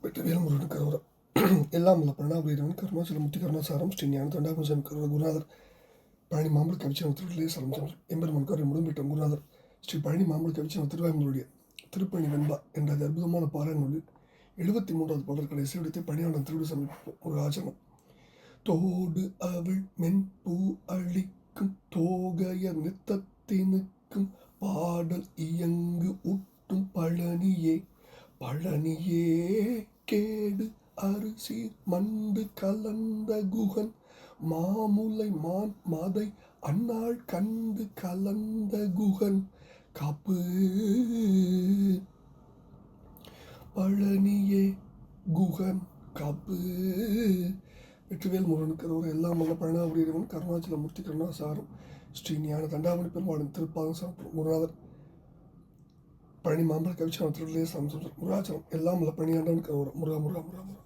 வெற்றிவேல் முருகன் கரோரம் எல்லாம் உள்ள பிரணாபுரீரவன் கருணாச்சலமூர்த்தி கருணாசாரம் ஸ்ரீ ஞான தண்டாபுரம் கருண குருநாதர் பழனி மாம்பழ கவிச்சனம் திருவிழே சரம் எம்பெருமன் கரை முடிம்பிட்டம் குருநாதர் ஸ்ரீ பழனி மாம்பழ கவிச்சனம் திருவாயுடைய திருப்பணி வெண்பா என்ற அற்புதமான பாராயணங்களில் 73வது பாடல் கடைசி விடத்தை பணியாளன் திருவிழை சமர்ப்பிப்போம். ஒரு ஆச்சரணம். தோடு அவள் மென்பூ அழிக்கும் தோகைய நித்தத்தினுக்கும் பாடல் இயங்கு ஊட்டும் பழனியே பழனியே கேடு அரிசி மண்டு கலந்த குகன் மாமுலை மான் மாதை அன்னாள் கண்டு கலந்த குகன் காப்பு பழனியே குகன் காப்பு. வெற்றிவேல் முருகனுக்கு ஒரு எல்லாம் வல்ல பழனாபுரீரவன் கருணாச்சலமூர்த்தி கருணாசாரம் ஸ்ரீ ஞான தண்டாமணி பெருமாளின் திருப்பாதம் சமர்ப்பணம். குருநாதர் பழனி மாம்பழ கவிச்சனம் திருவிழே சரம் முருகாச்சலம் எல்லாம் வல்ல பணியாண்டவனுக்கு ஒரு முருகா முருகா முருகா முருகா.